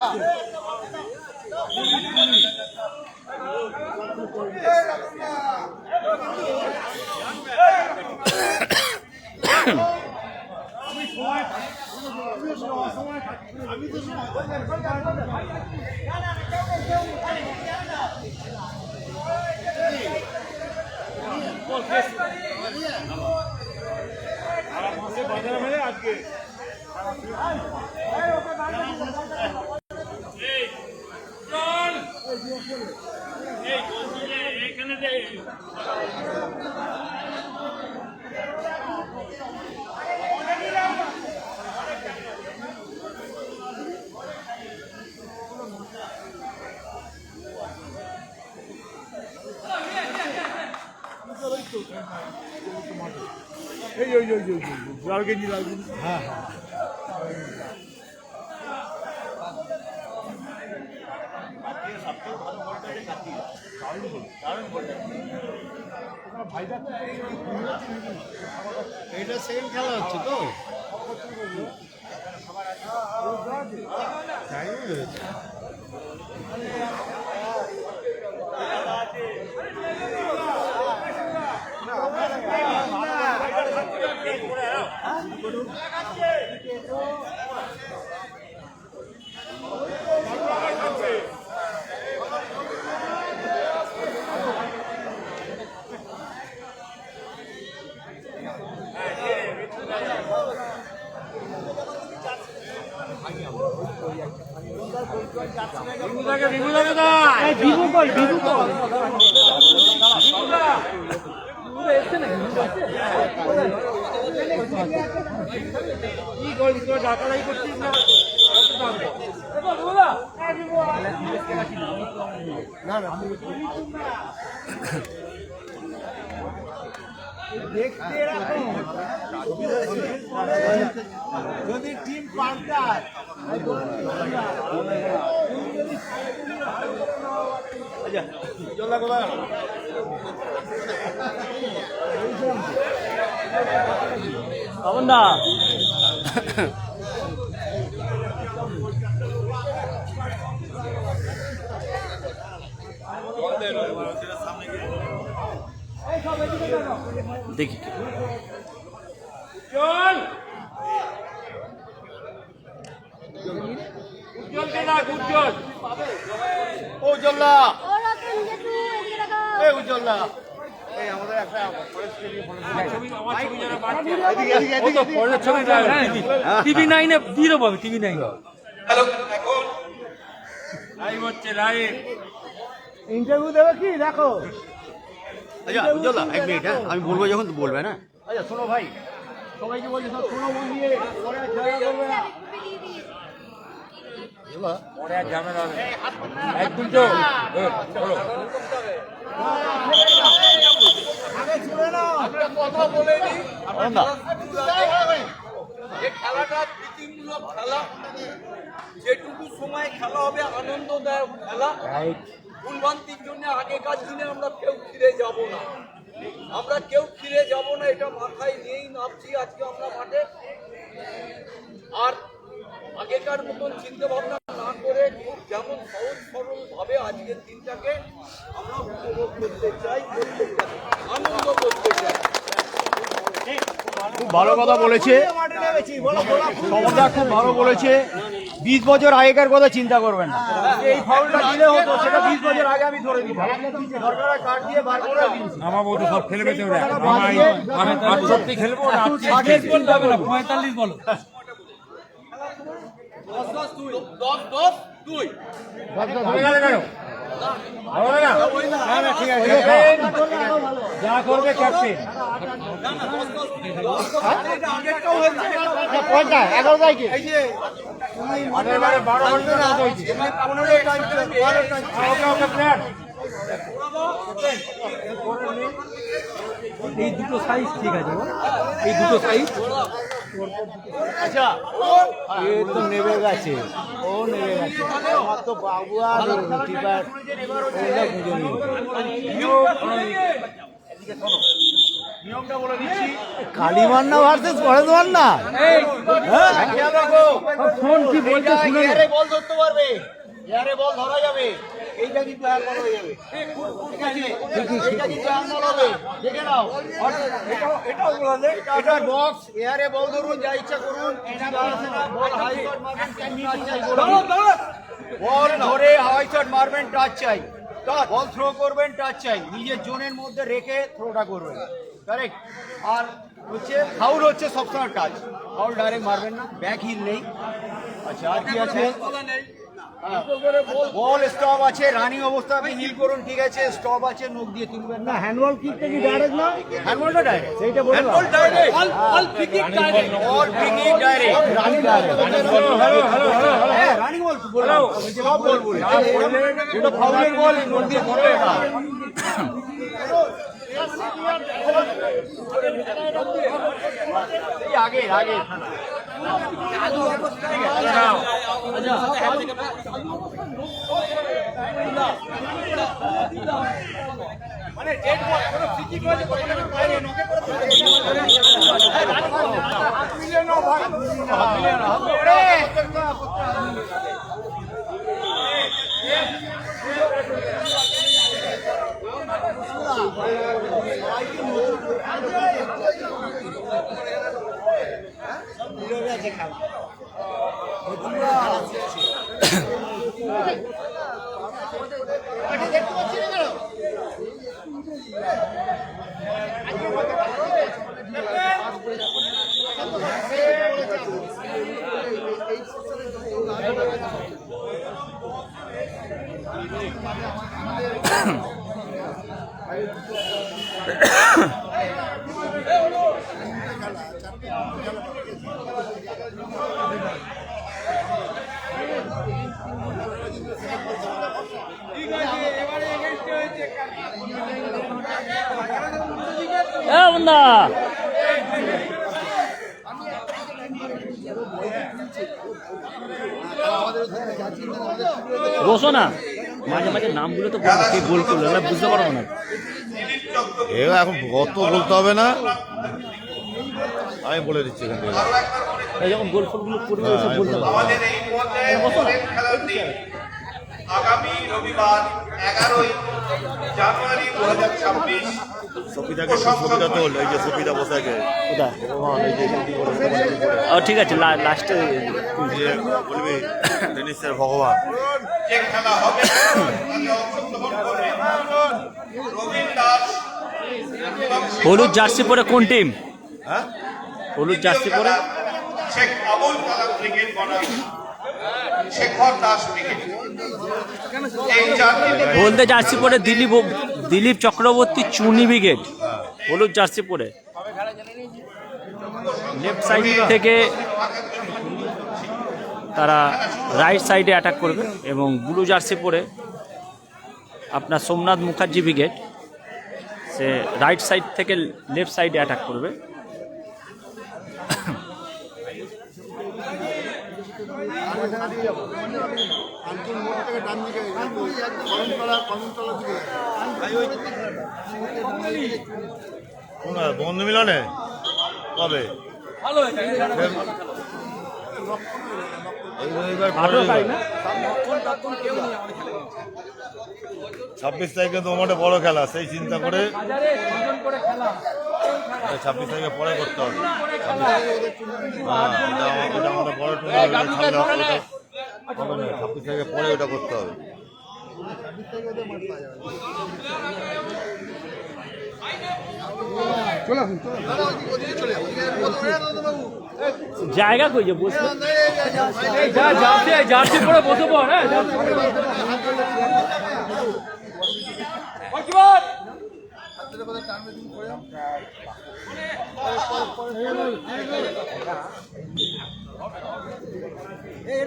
আজকে হ্যাঁ এটা সেকেন্ড খেলা হচ্ছে তো যদি টিম পাল্টায় না দেখি চল উজ্জ্বলকে ডাক উজ্জ্বল ও উজ্জ্বলদা এই উজ্জ্বলদা এই আমাদের একটা টিভি নাইনে দিয়ে দেবো আমি টিভি নাইন হ্যালো এখন লাইভ হচ্ছে লাইভ ইন্টারভিউ দেবে কি দেখো আচ্ছা উজ্জ্বলা এক মিনিট হ্যাঁ আমি বলবো যখন বলবে না আচ্ছা শোনো ভাই সবাইকে বলছি সব শোনো মন দিয়ে পরে আর ঝগড়া করবে না পরে আর ঝামেলা হবে একদম তো চলো আগে ছুড়ে নাও একটা কথা বলে দিই এই খেলাটা প্রীতিমূলক খেলা যেটুকু সময় খেলা হবে আনন্দদায়ক খেলা ভুলভ্রান্তির জন্য আগেকার দিনে আমরা কেউ ফিরে যাব না এটা মাথায় নিয়েই নামছি আজকে আমরা মাঠে আর আগেকার মতন চিন্তা ভাবনা না করে খুব যেমন সহজ সরল ভাবে আজকের দিনটাকে আমরা উপভোগ করতে চাই আনন্দ করতে চাই। খুব ভালো কথা বলেছে সমদা, খুব ভালো বলেছে। 20 বছর আগেকার কথা চিন্তা করবেন না, এই ফাউলটা দিলে হতো সেটা 20 বছর আগে আমি ধরে দিতাম। দরকার হয় কাট দিয়ে বার করে দিয়েছি। আমার বউ তো সব খেলবে তো ওরা আমি 68 খেলবো না 38 বলতে হবে না 45 বলো 10-10-2 হয়ে গেল কেন? হবে না? না না ঠিক আছে, যা করবে ক্যাপ্টেন। 11 তারিখে 12 ঘন্টা না হয়েছে 15 টাইম 12 টাইম। ওকে প্লেয়ার এই দুটো সাইজ ঠিক আছে এই দুটো সাইজ আচ্ছা এ তো নেমে গেছে, ও নেমে গেছে। আমার তো বাবু আর টিপার ওটা বুঝে নিও। নিয়মটা বলে দিচ্ছি। কালীমান্না ভার্সেস পরেশমান্না। খেয়াল রাখো, ফোন কি বলছে শুনে এয়ারে বল ধরতে পারবে, এয়ারে বল ধরা যাবে। এইটা কিন্তু এয়ার বল হয়ে যাবে, ঠিক আছে? এইটা কিন্তু এয়ার বল হবে, দেখে নাও। আর এটাও বলে, এটা বক্স, এয়ারে বল ধরুন, যা ইচ্ছা করুন। বল হাই শট মারবেন, টাচ চাই করুন। বল ধরে হাই শট মারবেন, টাচ চাই। বল থ্রো করবেন, টাচ চাই। নিজের জোনের মধ্যে রেখে থ্রোটা করবেন, কারেক্ট। আর হচ্ছে ফাউল হচ্ছে সবসময় টাচ, ফাউল ডাইরেক্ট মারবেন না, ব্যাক হিল নেই। আচ্ছা, আর কি আছে? বল স্টপ আছে, রানিং অবস্থাতে হিল করুন, ঠিক আছে? স্টপ আছে, নখ দিয়ে তুলবেন না। হ্যান্ডবল কিকটা কি ডাইরেক্ট না? হ্যান্ডবলটা ডাইরেক্ট, সেইটা বলে দাও। বল ডাইরেক্ট, বল ফ্রি কিক ডাইরেক্ট, বল free kick direct, running direct. হ্যাঁ, রানিং বল বলো, সব বল বলে। এটা ফাউলের বল, নখ দিয়ে করবে না। এই আগে আগে মানে ডেড বল কোনো ফ্রি কিক হলে কোনো বাইরে নকে করে মিলে না ভাই, মিলে না রে। বসো না, মাঝে মাঝে নামগুলো তো কে গোল করলো না বুঝতে পারবো না। এখন কত বলতে হবে না, আমি বলে দিচ্ছি এখান থেকে। এই যখন গোল ফোলগুলো করবে ওইসব বলতে পারবো। আমাদের এই মুহূর্তে খেলাটি আগামী রবিবার 11ই জানুয়ারি 2026 সপিতাকে সপিতা তোল, এই যে সপিতা বসে আছে কোথায়? ও ঠিক আছে, লাস্টে বলবি টেনিসের ভগবান। যে খেলা হবে তাতে অংশগ্রহণ করবে রবীন দাস এবং হলুদ জার্সি পরে কোন টিম? হ্যাঁ, হলুদ জার্সি পরে শেখ আবুল কালাম ক্রিকেট বনাম শেখর দাস ক্রিকেট। এই চারটি হলদে জার্সি পরে দিলীপ চক্রবর্তী চুনি ব্রিগেড হলুদ জার্সি পরে লেফট সাইড থেকে তারা রাইট সাইডে অ্যাটাক করবে এবং ব্লু জার্সি পরে আপনার সোমনাথ মুখার্জি ব্রিগেড সে রাইট সাইড থেকে লেফট সাইডে অ্যাটাক করবে। বন্ধু মিলনে কবে? এই রবিবার 26 তারিখে তো আমাদের বড় খেলা, সেই চিন্তা করে 26 তারিখে পরে করতে হবে। এটা আমাদের বড় টুর্নামেন্ট, 26 তারিখে পরে ওটা করতে হবে। জায়গা কই যে বসবে? জার্সি পরে বসে পড়। হ্যাঁ,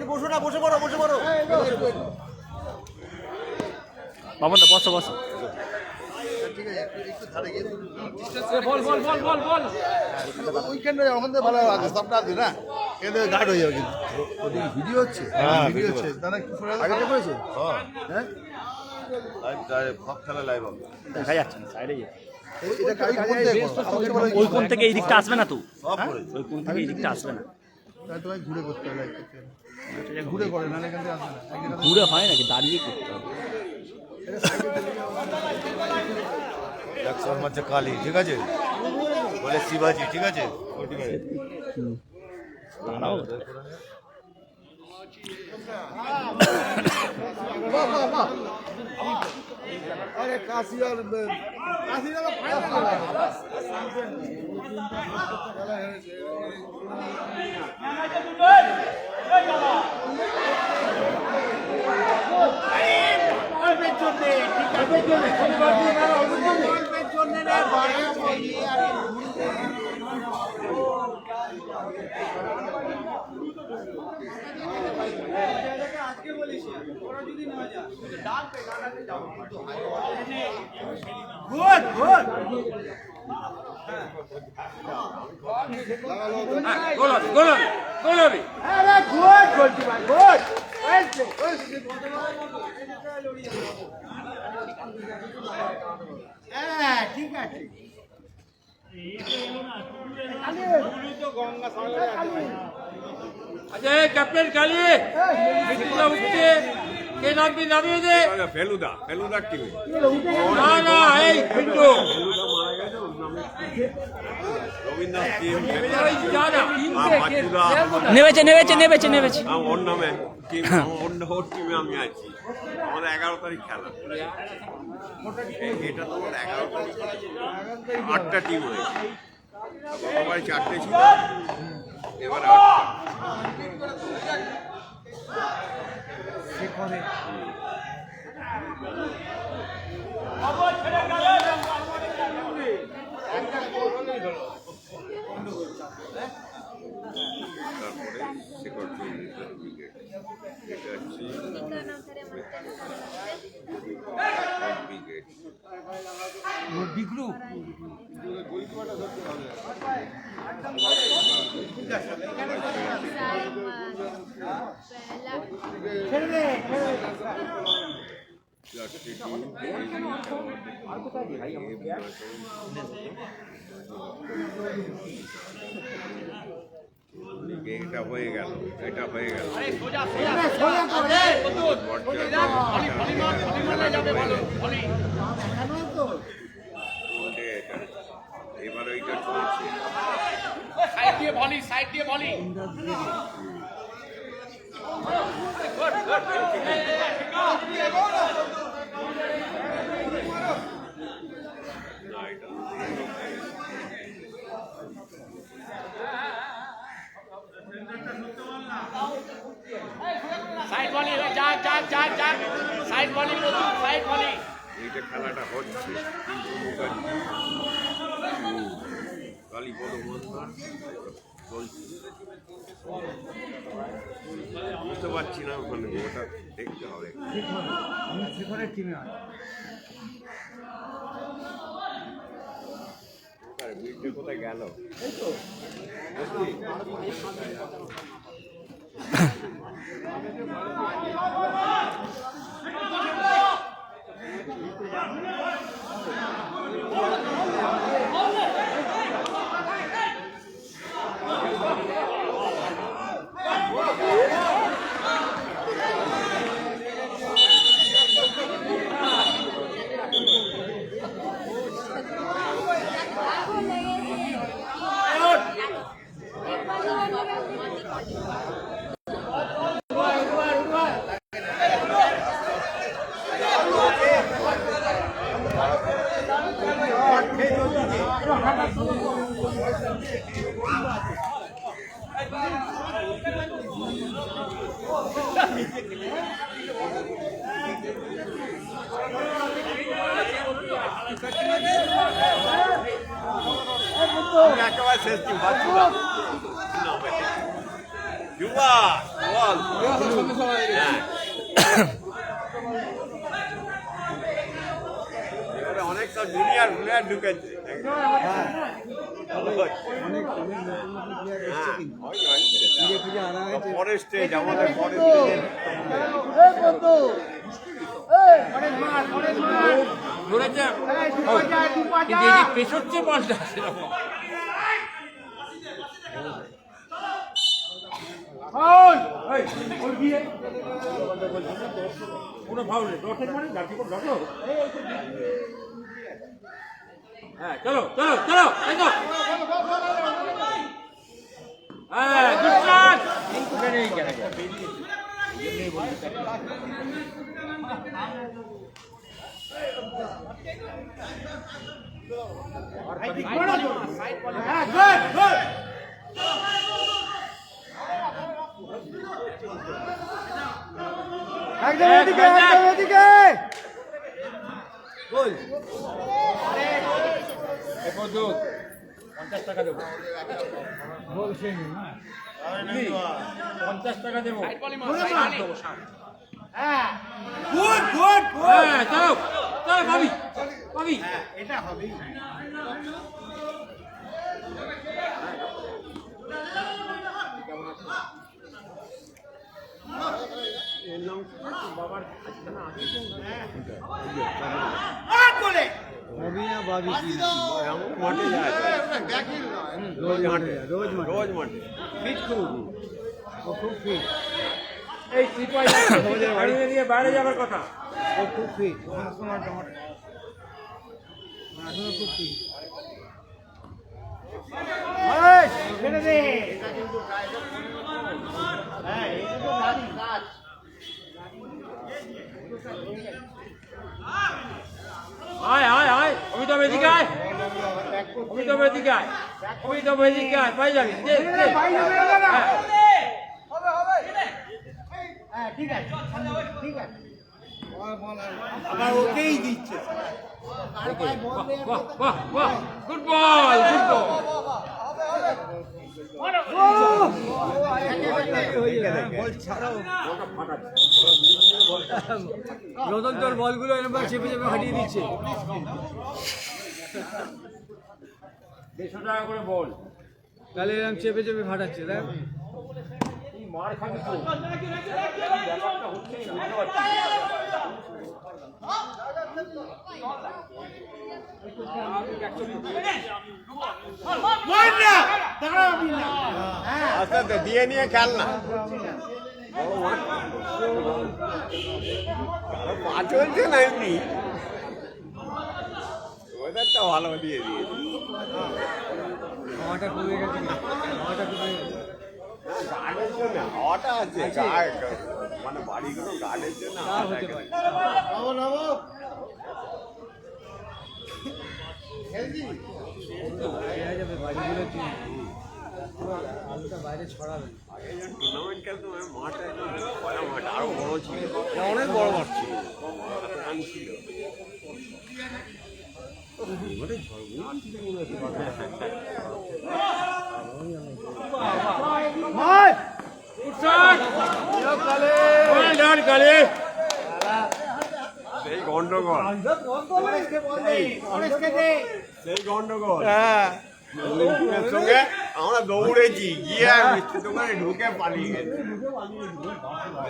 বসো না, বসে পড়ো, বসে পড়ো। বাবনদা বসো বসো। বল বল বল বল বল। ওইখানটা আমাদের ভালো আছে, সবটা আছে না, এতে গার্ড হয়ে যাবে। কিন্তু ভিডিও হচ্ছে, হ্যাঁ ভিডিও হচ্ছে। দাদা কি শুনে আগে থেকে হয়েছে? হ্যাঁ, লাইভ সব খেলা লাইভ হবে, দেখা যাচ্ছে না, সাইডে যাচ্ছে। এটা কাজ ওই কোণ থেকে এই দিকটা আসবে না তো, সব করেছে ওই কোণ থেকে এই দিকটা আসবে না। তাই তোমায় ঘুরে করতে হবে ঘুরে করে না এখান থেকে আসবে না ঘুরে হয় নাকি, দাঁড়িয়ে করতে হবে। শর্মা হচ্ছে কালী, ঠিক আছে, বলে শিবাজি, ঠিক আছে, ও ঠিক আছে। তারাও আরে কাশি আর ক্যাপ্টেন কালী মিত্ররা উঠছে, কে নামবি নামিয়ে দে। ফেলুদা, ফেলুদার টিমে না না, এই পিন্টু রবীন্দ্রনাথ টিম, ওই যা না, নেমেছে নেমেছে নেমেছে নেমেছে। ওর নামে টিম, ওর টিমে আমি আছি। আমাদের 11 তারিখ খেলা, এটা তো 11 তারিখ 8টা টিম হয়েছে, গতবার 4টে ছিল, এবার 8টা। তারপরে শেখর চৌধুরীর উইকেট, এটা হচ্ছে উইকেট। এটা হয়ে গেল, এটা হয়ে গেল, এবার ওইটা চলছে। সাইড দিয়ে ভলি, সাইড দিয়ে ভলি। সাইড ভলি, যা যা যা যা, সাইড ভলি, সাইড ভলি। এইটা খেলাটা হচ্ছে কালীপদ মন্দার চলছে, বুঝতে পারছি না ওখানে, ওটা দেখতে হবে। কোথায় গেল? একেবারে শেষ টিম বাচ্চা যুবা বল অনেকটা জুনিয়র প্লেয়ার ঢুকেছে। পরের স্টেজ আমাদের পরের স্টেজে ধরেছে কিন্তু এই যে পেছচ্ছে বলটা সেরকম কোনো ফাউল নেই ডটের মানে জাতি করে ডটো হ্যাঁ চলো চলো চলো এই তো হ্যাঁ গুড শট একদম এদিকে একদম এদিকে গোল 50 টাকা দেবো 50 টাকা দেবো হ্যাঁ গুড গুড হ্যাঁ চলো চলো ভাবি ভাবি এটা হবে মাঠে যায় রোজ মাঠে এই সিপাই গাড়ি নিয়ে বাইরে যাবার কথা খুব ফিট খুব ফিট ছেড়ে দে হ্যাঁ এটা তো দাঁড়ি কাজ আয় আয় আয় অমিতাভ এদিকে আয় অমিতাভ এদিকে আয় অমিতাভ এদিকে আয় পাই যাবি হ্যাঁ ঠিক আছে ঠিক আছে আবার ওকেই দিচ্ছে বাহ বাহ বাহ good ball good ball Ratan তোর বলগুলো এরকম চেপে চেপে হাঁটিয়ে দিচ্ছে 150 টাকা করে বল তাহলে এরকম চেপে চেপে ফাটাচ্ছে দেখ মার খাবি তো ব্যাপারটা হচ্ছে বুঝতে আস্তে আস্তে দিয়ে নিয়ে খেল না পা চলছে না এমনি ওয়েদারটা ভালো দিয়ে দিয়েছে হাওয়াটা কমে গেছে হাওয়াটা কমে গেছে গার্ডের জন্য হাওয়াটা আছে মানে বাড়িগুলো গার্ডের জন্য হতে পারে যাবে বাড়িগুলো আলুটা বাইরে ছড়াবে টুর্নামেন্ট খেলতে মাঠ একদম ভরা মাঠ আরো বড় ছিল অনেক বড় মাঠ ছিল ছিল সেই গন্ডগোল সেই গন্ডগোল লিঙ্কুমের সঙ্গে আমরা দৌড়েছি গিয়ে মিষ্টির দোকানে ঢুকে পালিয়ে গেছি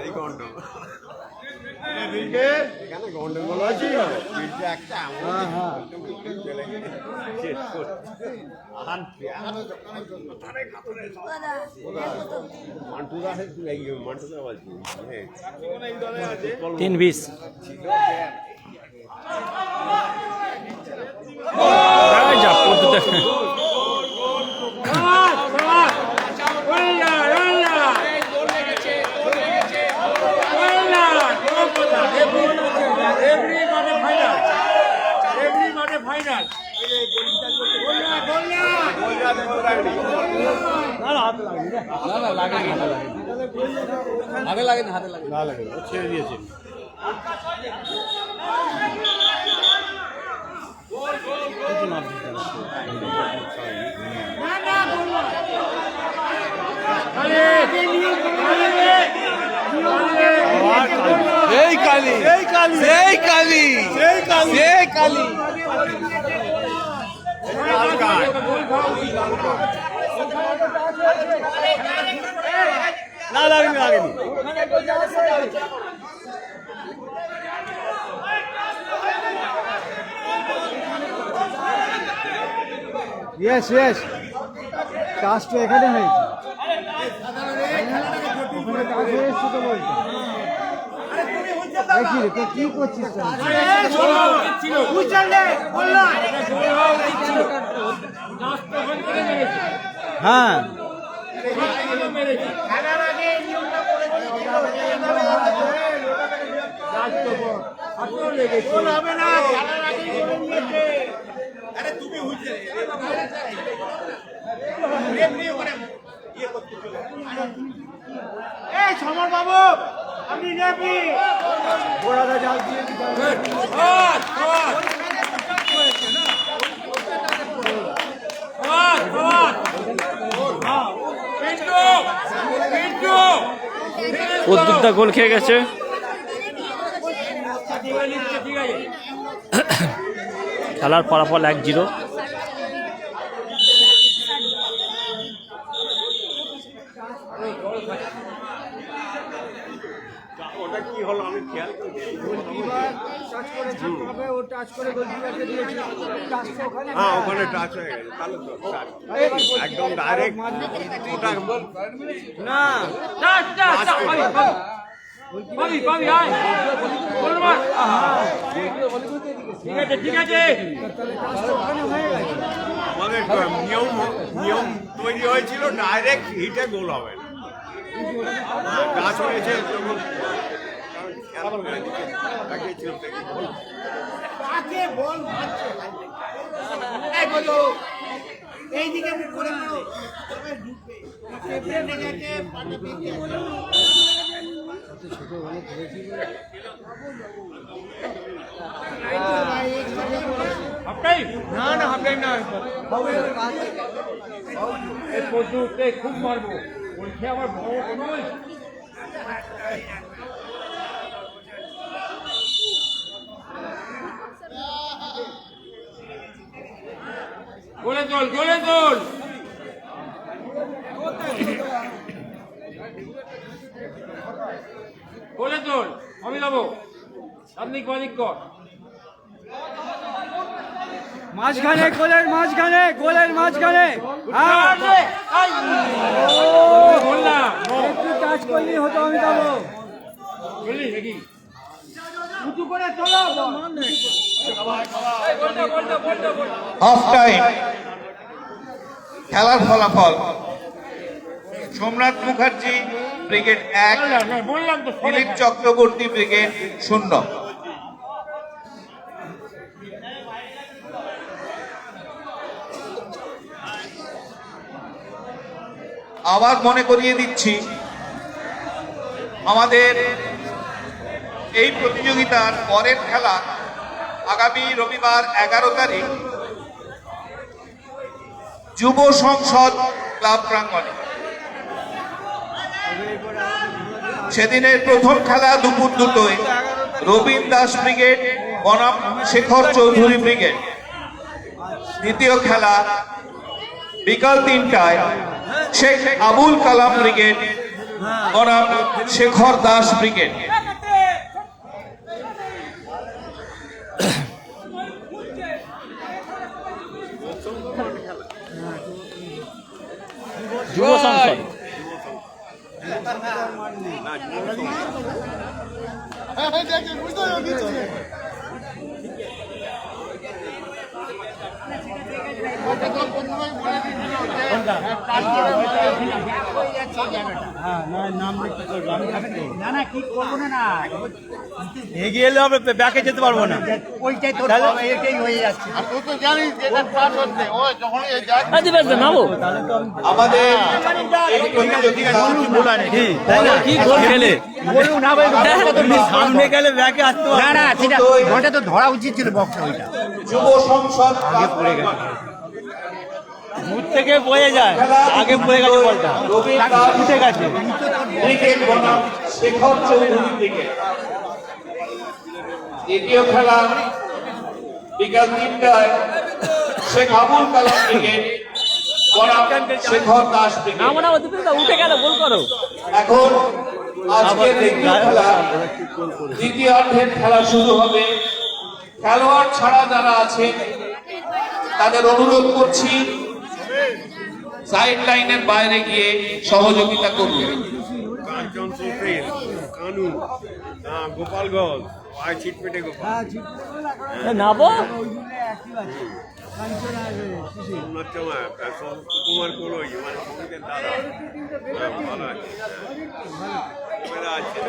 এই গন্ডগোল এখানে গন্ডগোল আছে একটা চলে গেছে মান্টুদা মান্টুদা বলছি 3-20 যা পড়তে ফাইনাল হাতে লাগে হাতে লাগে না লাগে ছেড়ে দিয়েছে এই কালি এই কালি এই কালি এই কালি এই কালি না লাগেনি লাগেনি ইয়েস ইয়েস কাজ তো এখানে হয়েছে ওখানে কাজ হয়ে এসছে তো বলছে কি রে তুই কি করছিস হ্যাঁ সমর বাবু আপনি নেবি ঘোড়াটা জাল দিয়ে উদ্যোক্তা গোল খেয়ে গেছে। খেলার ফলাফল 1-0। ওটা কি হলো আমি খেয়াল করি ও টাচ করে গোলকিপারকে দিয়েছে টাচ তো ওখানে হ্যাঁ ওখানে টাচ হয়ে গেছে তাহলে তো একদম ডাইরেক্ট ওটা না ঠিক আছে আমাদের নিয়ম তৈরি হয়েছিল ডাইরেক্ট হিটে গোল হবে না টাচ হয়েছে না না হাফ টাইম না খুব মারবো বলছে আমার বড় গোলে তোল গোলে তোল গোলে তোল আমি যাবো আপনি কদিক কর মাঝখানে গোলের মাঝখানে বললাম একটু টাচ করলেই হতো আমি যাবো বললি নাকি উঁচু করে চলো হাফ টাইম খেলার ফলাফল সোমনাথ মুখার্জি ব্রিগেড 1, বললাম তো দিলীপ চক্রবর্তী ব্রিগেড 0। আবার মনে করিয়ে দিচ্ছি আমাদের এই প্রতিযোগিতার পরের খেলা আগামী রবিবার 11 তারিখ যুব সংসদ ক্লাব প্রাঙ্গণে। সেদিনের প্রথম খেলা দুপুর 2টায় রবীন দাস ব্রিগেড বনাম শেখর চৌধুরী ব্রিগেড। দ্বিতীয় খেলা বিকাল 3টায় শেখ আবুল কালাম ব্রিগেড বনাম শেখর দাস ব্রিগেড। যুব সংসদ এগিয়ে এলে হবে ব্যাকে যেতে পারবো না ওইটাই তো এটাই হয়ে যাচ্ছে আর তুই তো জানিস এটা পাস হচ্ছে ও যখন এই যায় আমাদের এই প্রতিযোগিতা কি গোল খেলে বলুন না ভাই সামনে গেলে ব্যাকে আসতে না না সেটা ওটা তো ধরা উচিত ছিল বক্সটা ওইটা যুব সংসদ পড়ে গেছে দূর থেকে বয়ে যায় আগে পড়ে গেছে বলটা উঠে গেছে ক্রিকেট বনাম শেখর চৌধুরী ক্রিকেট। দ্বিতীয় খেলা বিকাল 3টায় শেখ আবুল কালাম ক্রিকেট বনাম শেখর দাস ক্রিকেট। উঠে গেল গোল করো। এখন আজকের দ্বিতীয় খেলা দ্বিতীয়ার্ধের খেলা শুরু হবে। খেলোয়াড় ছাড়া যারা আছে তাদের অনুরোধ করছি সাইড লাইনের বাইরে গিয়ে সহযোগিতা করবে। কাঞ্চন সোফেল কানু গোপালগঞ্জ আয় ছিটপেটে গোপাল নাবো সোমনাথ চমা কুমার কোলই মানে সুমিতের দাদা ভালো আছে এরা আছে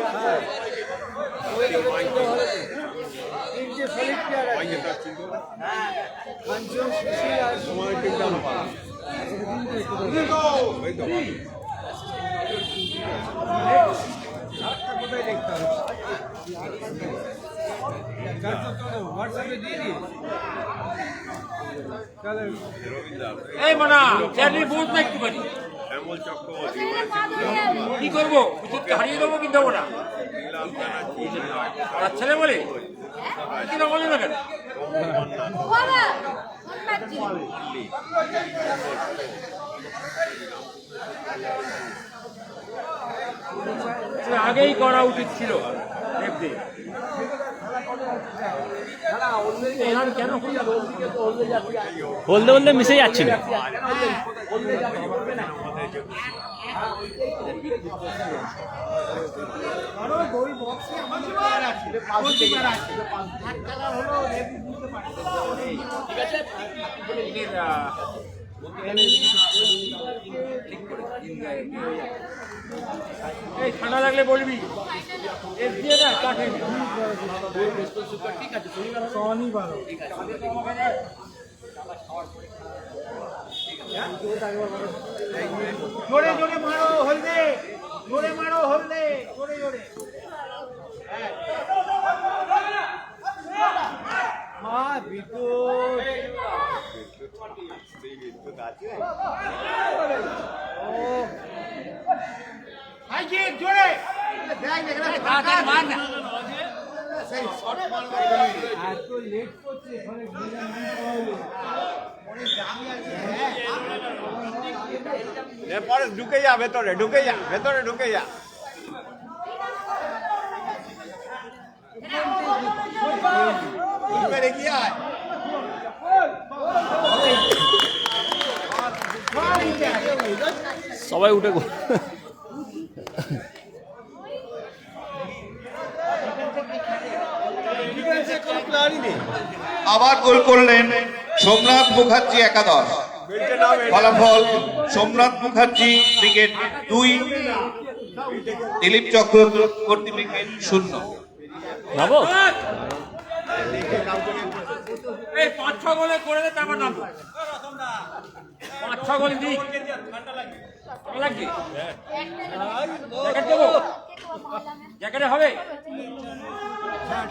এই মানা চ্যানেল বুঝ না একটু পারি শ্যামল চক্রবর্তী কি করবো উচিতকে হারিয়ে দেবো কিন্তু দেবো না তার ছেলে বলে কি না বলে না কেন আগেই করা উচিত ছিল দেখতে কেন বলতে বলতে মিশে যাচ্ছিল এই ঠান্ডা লাগলে বলবি দিয়ে না কাঠে জোরে জোরে মারো হলদে, জোরে মারো হলদে, জোরে জোরে। মা বিদ্যুৎ আইছে জোরে দেখ দেখ তাড়াতাড়ি মার না সেই শট মারবে এত লেট করছে এখানে অনেক দামি আছে এরপরে ঢুকে যা ভেতরে ঢুকে যা ভেতরে ঢুকে যা সবাই উঠে গো আবার গোল করলেন সোমনাথ মুখার্জি একাদশ। ফলাফল সোমনাথ মুখার্জি ক্রিকেট 2, দিলীপ চক্রবর্তী ক্রিকেট 0। যাবো এই 5-6 গোলে করে দে তারপর নাম 5-6 গোল দিই ঠান্ডা লাগবে জ্যাকেট দেবো জ্যাকেটে হবে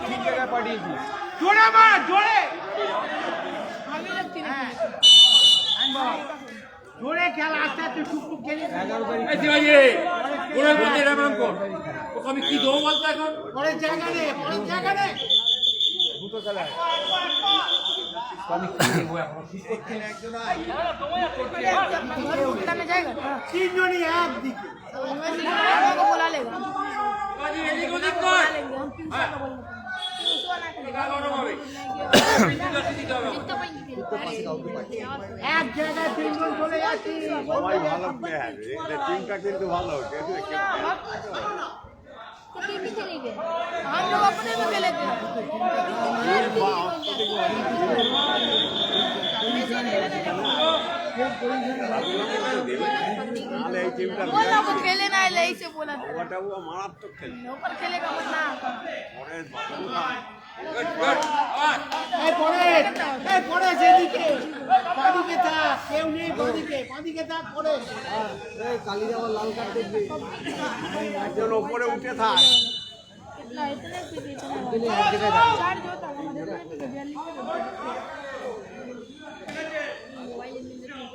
ঠিক জায়গায় পাঠিয়েছি। জোরে মার জোরে জোরে খেলা আস্তে আস্তে টুকটুক খেলি। 11 তারিখ এই শিবাজি গোলের মধ্যে এরকম কর ওকে আমি কি দেবো বলতো এখন পরের জায়গা নে, পরের জায়গা নে। দুটো খেলায় তিনজনই একদিকে শিবাজি এদিক ওদিক কর গরম হবে এক জায়গায় তিনজন চলে যাচ্ছি। সবাই ভালো প্লেয়ার টিমটা কিন্তু ভালো हम लोग अपने में खेले थे এই টিমটা बोला वो खेले ना ले से बोला था ওটা মারাত্মক খেলে ऊपर खेलेगा वरना এই পরেশ, এই পরেশ এদিকে, বাঁদিকে থাক, কেউ নেই বাঁদিকে, বাঁদিকে থাক পরেশ। একজন ওপরে উঠে থাক इतना इतने पीछे चार जो था हमारे को बियाली मोबाइल में देखने क्या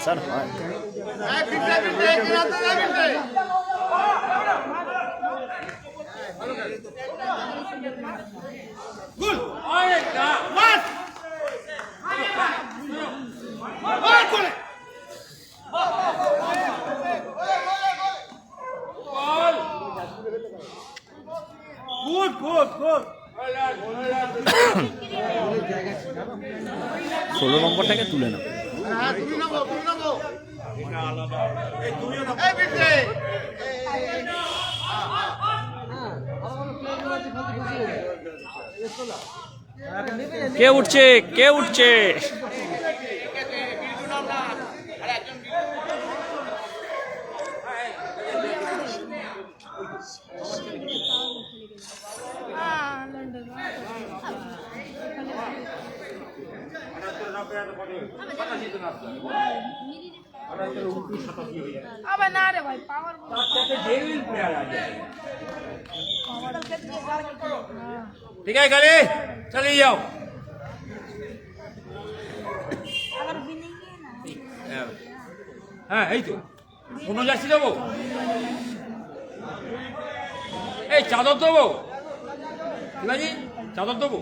স্যার এই পিঠে পিঠে, এখানে তো যাবেন রে। 16 নম্বরটাকে তুলে নাও। কে উঠছে, কে উঠছে? अबे ना रे भाई पावर ठीक है गाड़ी चलिए जाओ। अगर विनिंग है ना হ্যাঁ এই তো অন্য যাচ্ছি দেবো, এই চাদর দেবো, ঠিক আছে চাদর দেবো।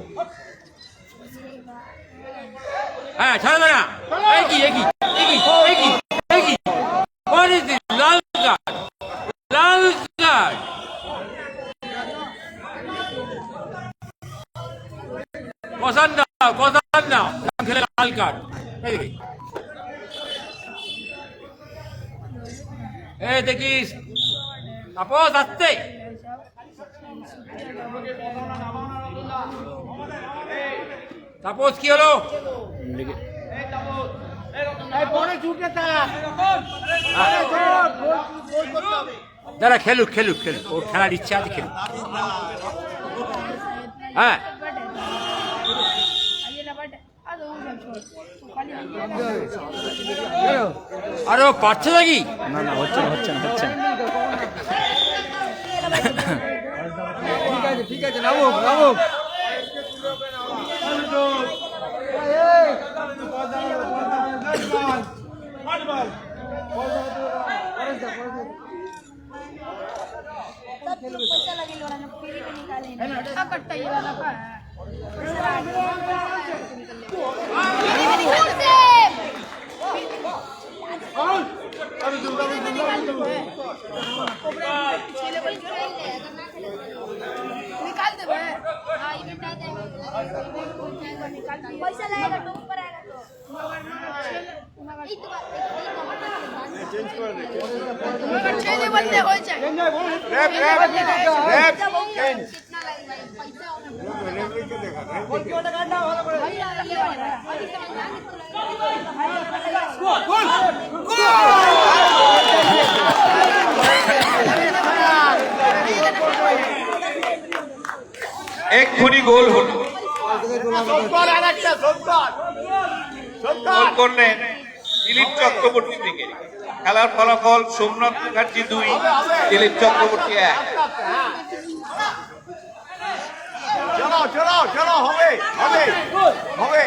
হ্যাঁ ছাড়বে না। এই কি এই কি এই কি এই কি এই কি What is this? লাল কার্ড, লাল কার্ড। কসান দাও, কসান দাও, খেলে লাল কার্ড। এই দেখিস তাপস আসতে। তাপস কি হলো? দাঁড়া খেলুক খেলুক খেলুক, ওর খেলার ইচ্ছা আছে খেলুক। হ্যাঁ আরে পারছে নাকি? না না হচ্ছে না, হচ্ছে না, হচ্ছে না। ঠিক আছে নামুক নামুক। पैसा लगे लोड़ा ने फ्री में निकाले ना कट्टा ये वाला का निकाल दे भाई। हाँ इवेंट आ जाएगा, पैसा लगेगा तो ऊपर आएगा तो चेंज कर दे। चेंज बंदे हो जाए कितना लगेगा এক্ষুনি গোল হলো, গোল করলেন দিলীপ চক্রবর্তী থেকে। খেলার ফলাফল সোমনাথ মুখার্জি 2, দিলীপ চক্রবর্তী 1। চলো চলো চলো, হবে হবে হবে।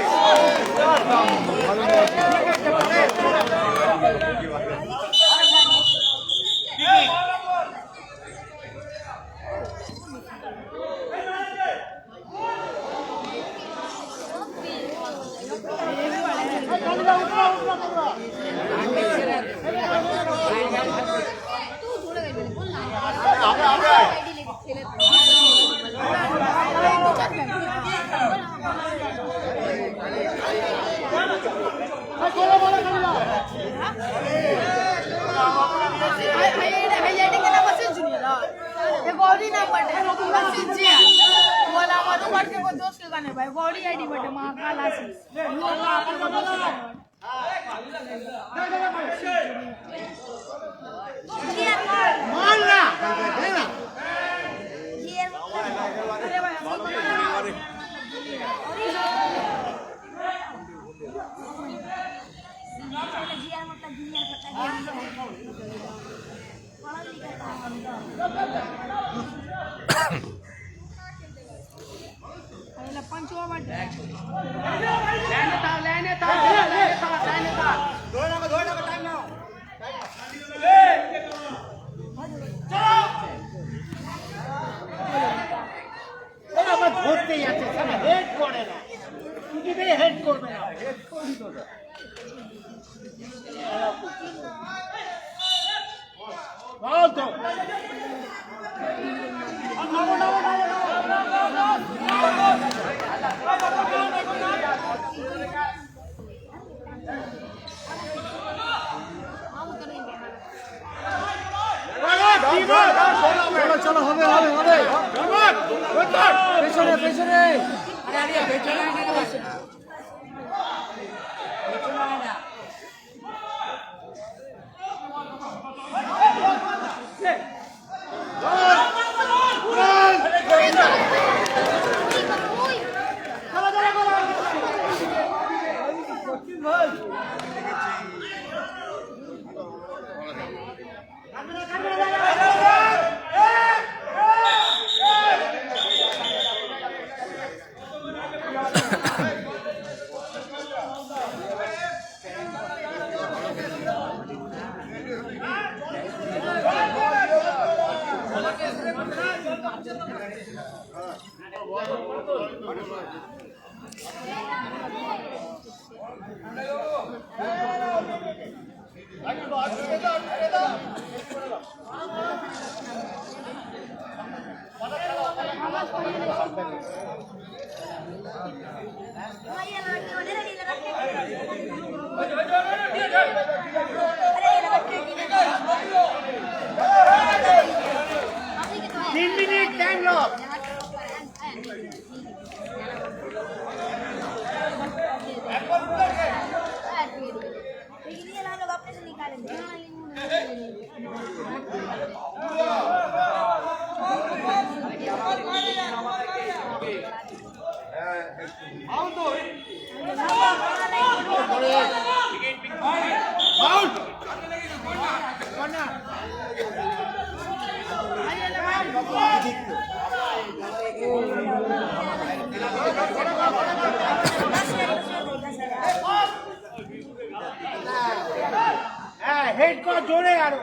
भाई बॉडी आईडी बटे महाकाल आशीष मारना अरे भाई पंचवा बटे लेने था टाइम ना ধরতেই আছে হেড করে না, হেড করবে না, হেড করবি তো বল তো চলো হবে হবে হবে পেছনে পেছনে হেড কর জোরে আরো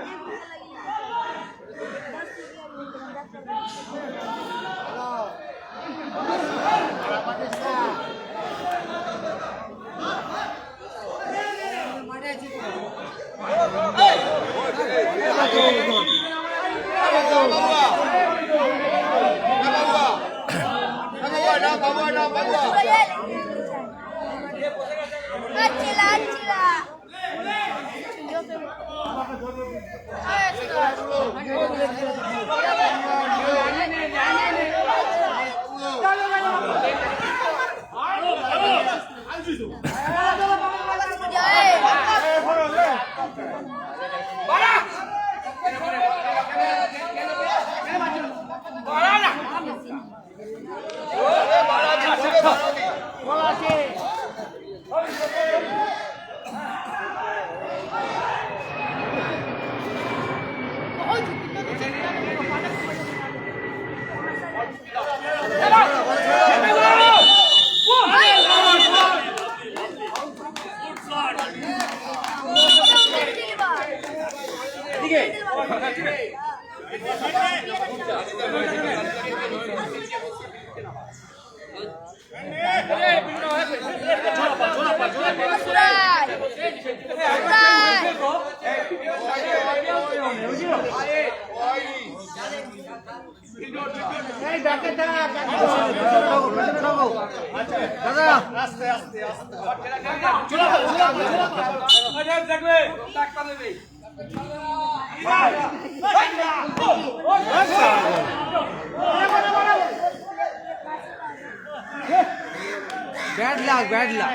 ব্যাড লাক ব্যাড লাক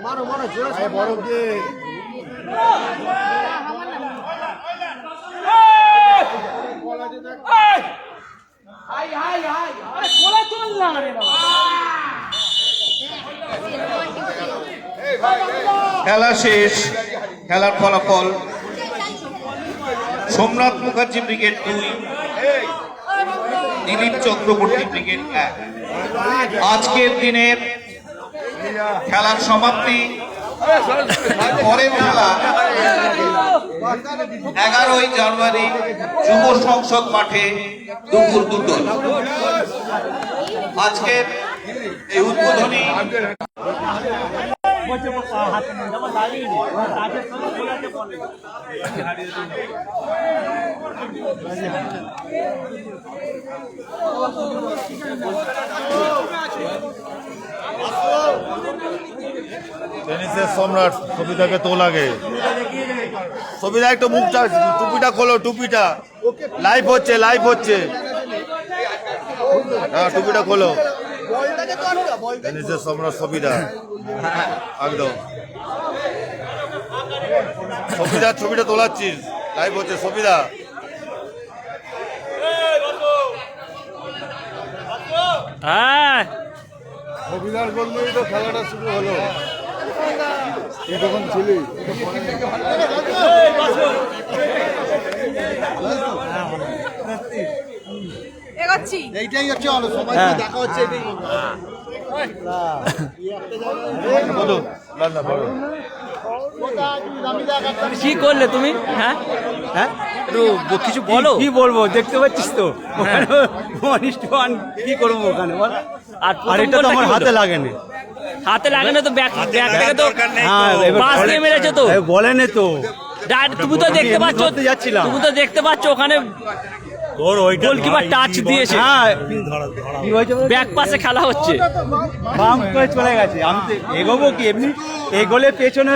মারো মারো জোরে বড় দিয়ে হাই হাই হাই আরে কোলা চল না রে বাবা খেলা শেষ। খেলার ফলাফল সোমনাথ মুখার্জি ব্রিগেড 2, দিলীপ চক্রবর্তী ব্রিগেড 1। আজকের দিনের খেলার সমাপ্তি। পরের খেলা 11ই জানুয়ারি যুব সংসদ মাঠে দুপুর 2টায়। আজকের এই উদ্বোধনী টেনিসের সম্রাট কবিতাকে তো লাগে সবিতা একটু মুখটা টুপিটা খোলো, টুপিটা লাইভ হচ্ছে, লাইভ হচ্ছে। হ্যাঁ টুপিটা খোলো। নিজের সম্রাট সবিতা একদম সবিতার ছবিটা তোলাচ্ছিস, লাইভ হচ্ছে সবিতা। হ্যাঁ সবিতার বললেই তো খেলাটা শুরু হলো। তুই তখন ছিলি। এগোচ্ছি এইটাই হচ্ছে হলো, সবাই দেখা হচ্ছে এটাই বলো। না না বলো। কি করলে তুমি? হ্যাঁ হ্যাঁ একটু কিছু বলো। কি বলবো, দেখতে পাচ্ছিস তো ওখানে 1:1 কি করবো ওখানে বল। আর এটা তো আমার হাতে লাগেনি। হাতে লাগে না তো ব্যাগ থেকে তো হ্যাঁ পাশ দিয়ে মেরেছে তো। বলেনি তো। তুমি তো দেখতে পাচ্ছ, ধরতে যাচ্ছিলাম। তুমি তো দেখতে পাচ্ছ ওখানে গোলকিপার টাচ দিয়েছে। হ্যাঁ কি হয়েছে ব্যাক পাশে খেলা হচ্ছে। বাম করে চলে গেছে। আমি তো এগোবো কি, এমনি এগোলে পেছনে